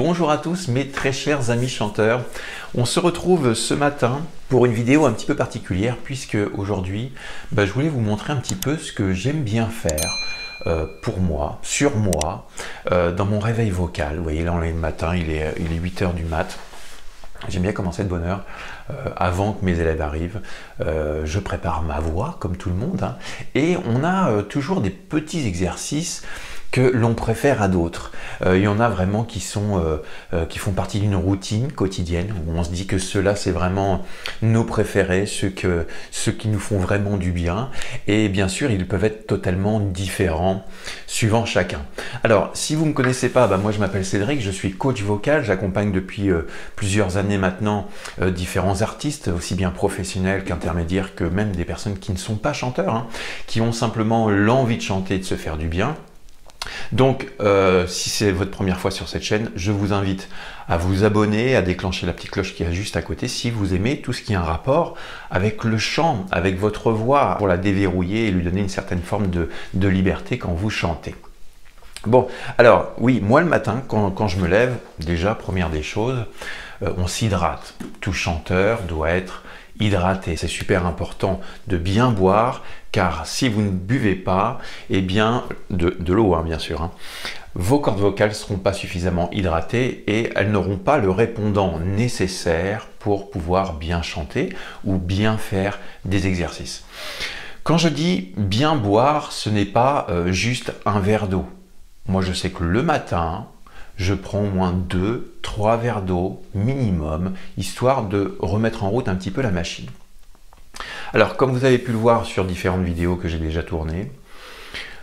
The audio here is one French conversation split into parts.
Bonjour à tous mes très chers amis chanteurs. On se retrouve ce matin pour une vidéo un petit peu particulière puisque aujourd'hui je voulais vous montrer un petit peu ce que j'aime bien faire pour moi, sur moi, dans mon réveil vocal. Vous voyez là on est le matin, il est 8 h du mat. J'aime bien commencer de bonne heure avant que mes élèves arrivent. Je prépare ma voix comme tout le monde hein, et on a toujours des petits exercices que l'on préfère à d'autres. Il y en a vraiment qui font partie d'une routine quotidienne où on se dit que ceux-là c'est vraiment nos préférés, ceux qui nous font vraiment du bien, et bien sûr ils peuvent être totalement différents suivant chacun. Alors si vous ne me connaissez pas, moi je m'appelle Cédric, je suis coach vocal, j'accompagne depuis plusieurs années maintenant différents artistes, aussi bien professionnels qu'intermédiaires, que même des personnes qui ne sont pas chanteurs, hein, qui ont simplement l'envie de chanter et de se faire du bien. Donc, si c'est votre première fois sur cette chaîne, je vous invite à vous abonner, à déclencher la petite cloche qui est juste à côté si vous aimez tout ce qui a un rapport avec le chant, avec votre voix, pour la déverrouiller et lui donner une certaine forme de liberté quand vous chantez. Bon, alors oui, moi le matin, quand je me lève, déjà, première des choses, on s'hydrate. Tout chanteur doit être hydraté. C'est super important de bien boire, car si vous ne buvez pas, eh bien, de l'eau hein, bien sûr, hein, vos cordes vocales ne seront pas suffisamment hydratées et elles n'auront pas le répondant nécessaire pour pouvoir bien chanter ou bien faire des exercices. Quand je dis bien boire, ce n'est pas juste un verre d'eau. Moi, je sais que le matin, je prends au moins 2-3 verres d'eau minimum, histoire de remettre en route un petit peu la machine. Alors, comme vous avez pu le voir sur différentes vidéos que j'ai déjà tournées,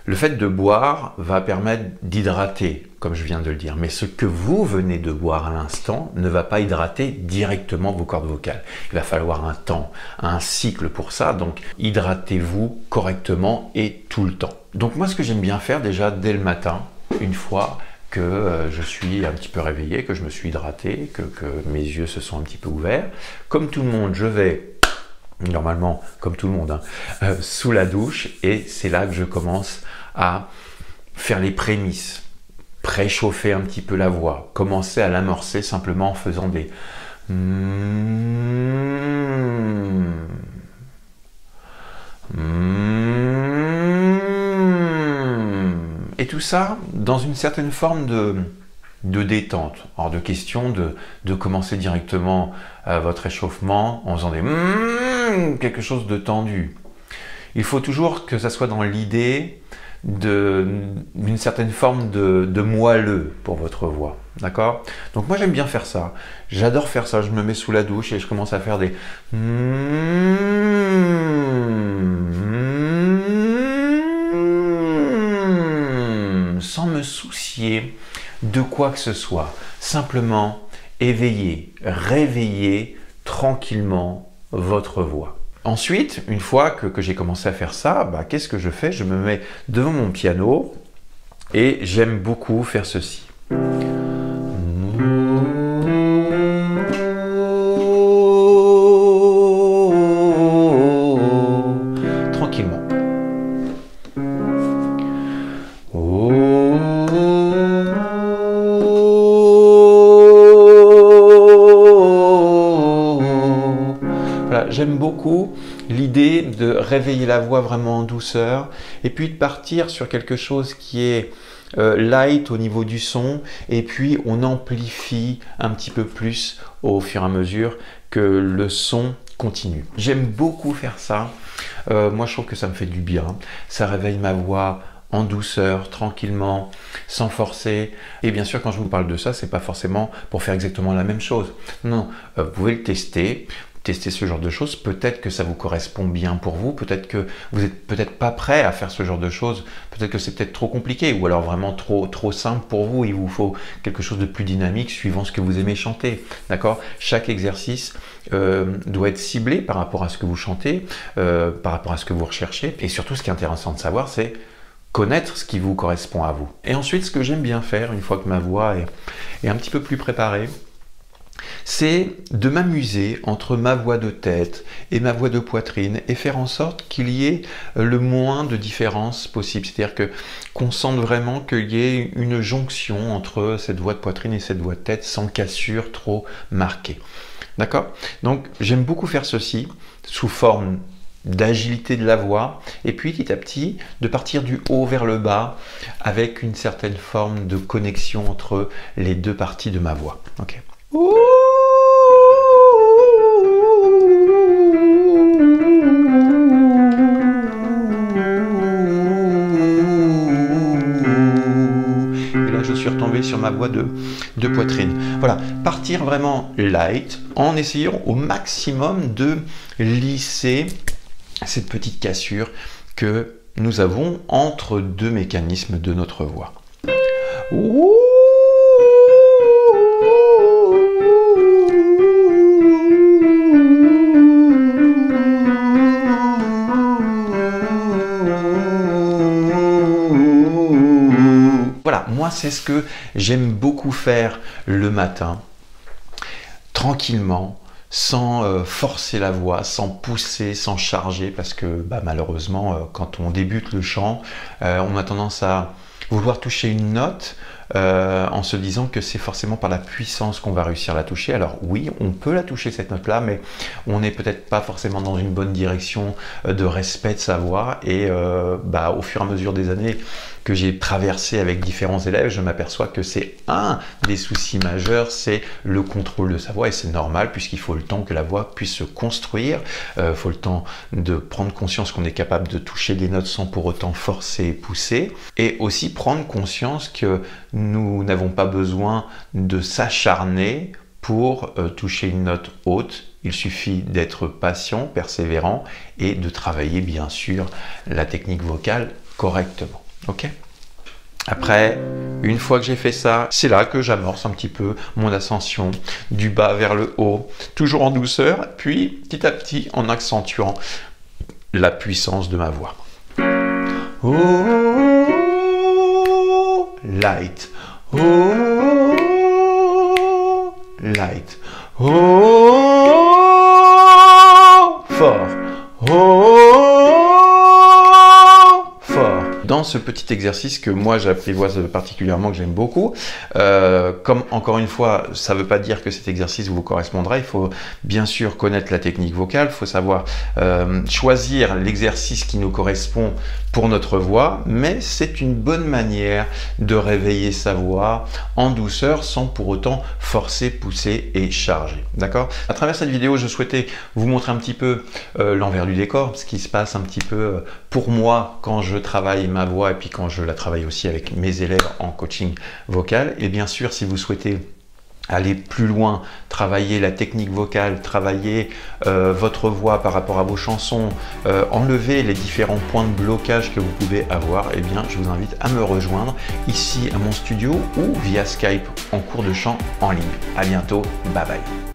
le fait de boire va permettre d'hydrater, comme je viens de le dire. Mais ce que vous venez de boire à l'instant ne va pas hydrater directement vos cordes vocales. Il va falloir un temps, un cycle pour ça. Donc, hydratez-vous correctement et tout le temps. Donc, moi, ce que j'aime bien faire déjà dès le matin, une fois que je suis un petit peu réveillé, que je me suis hydraté, que mes yeux se sont un petit peu ouverts. Comme tout le monde, je vais, normalement, comme tout le monde, hein, sous la douche, et c'est là que je commence à faire les prémices, préchauffer un petit peu la voix, commencer à l'amorcer simplement en faisant des et tout ça dans une certaine forme de détente. Hors de question de commencer directement votre échauffement en faisant des quelque chose de tendu. Il faut toujours que ça soit dans l'idée d'une certaine forme de moelleux pour votre voix. D'accord? Donc moi j'aime bien faire ça. J'adore faire ça. Je me mets sous la douche et je commence à faire des sans me soucier de quoi que ce soit. Simplement éveiller, réveiller tranquillement votre voix. Ensuite, une fois que j'ai commencé à faire ça, qu'est-ce que je fais? Je me mets devant mon piano et j'aime beaucoup faire ceci. Tranquillement. Voilà, j'aime beaucoup l'idée de réveiller la voix vraiment en douceur et puis de partir sur quelque chose qui est light au niveau du son, et puis on amplifie un petit peu plus au fur et à mesure que le son continue. J'aime beaucoup faire ça. Moi je trouve que ça me fait du bien. Ça réveille ma voix en douceur, tranquillement, sans forcer. Et bien sûr, quand je vous parle de ça, c'est pas forcément pour faire exactement la même chose. Non, vous pouvez le tester ce genre de choses. Peut-être que ça vous correspond bien pour vous. Peut-être que vous n'êtes peut-être pas prêt à faire ce genre de choses. Peut-être que c'est peut-être trop compliqué ou alors vraiment trop simple pour vous. Il vous faut quelque chose de plus dynamique suivant ce que vous aimez chanter. D'accord? Chaque exercice doit être ciblé par rapport à ce que vous chantez, par rapport à ce que vous recherchez. Et surtout, ce qui est intéressant de savoir, c'est connaître ce qui vous correspond à vous. Et ensuite, ce que j'aime bien faire, une fois que ma voix est un petit peu plus préparée, c'est de m'amuser entre ma voix de tête et ma voix de poitrine et faire en sorte qu'il y ait le moins de différence possible. C'est-à-dire qu'on sente vraiment qu'il y ait une jonction entre cette voix de poitrine et cette voix de tête sans cassure trop marquée. D'accord? Donc j'aime beaucoup faire ceci sous forme d'agilité de la voix et puis petit à petit de partir du haut vers le bas avec une certaine forme de connexion entre les deux parties de ma voix. Ok. Et là je suis retombé sur ma voix de poitrine. Voilà, partir vraiment light en essayant au maximum de lisser cette petite cassure que nous avons entre deux mécanismes de notre voix. Voilà, moi c'est ce que j'aime beaucoup faire le matin, tranquillement, sans forcer la voix, sans pousser, sans charger, parce que malheureusement, quand on débute le chant, on a tendance à vouloir toucher une note en se disant que c'est forcément par la puissance qu'on va réussir à la toucher. Alors oui, on peut la toucher cette note-là, mais on n'est peut-être pas forcément dans une bonne direction de respect de sa voix. Et au fur et à mesure des années que j'ai traversé avec différents élèves, je m'aperçois que c'est un des soucis majeurs, c'est le contrôle de sa voix. Et c'est normal puisqu'il faut le temps que la voix puisse se construire. Il faut le temps de prendre conscience qu'on est capable de toucher des notes sans pour autant forcer et pousser. Et aussi prendre conscience que nous n'avons pas besoin de s'acharner pour toucher une note haute. Il suffit d'être patient, persévérant et de travailler bien sûr la technique vocale correctement. Ok ? Après, une fois que j'ai fait ça, c'est là que j'amorce un petit peu mon ascension du bas vers le haut, toujours en douceur, puis petit à petit en accentuant la puissance de ma voix. Oh, light. Oh, light. Oh, fort. Oh, fort. Dans ce petit exercice que moi j'apprivoise particulièrement, que j'aime beaucoup, comme encore une fois, ça ne veut pas dire que cet exercice vous correspondra, il faut bien sûr connaître la technique vocale, il faut savoir choisir l'exercice qui nous correspond pour notre voix, mais c'est une bonne manière de réveiller sa voix en douceur sans pour autant forcer, pousser et charger. D'accord ? À travers cette vidéo, je souhaitais vous montrer un petit peu l'envers du décor, ce qui se passe un petit peu pour moi quand je travaille ma voix et puis quand je la travaille aussi avec mes élèves en coaching vocal. Et bien sûr, si vous souhaitez aller plus loin, travailler la technique vocale, travailler votre voix par rapport à vos chansons, enlever les différents points de blocage que vous pouvez avoir, eh bien, je vous invite à me rejoindre ici à mon studio ou via Skype en cours de chant en ligne. À bientôt, bye bye.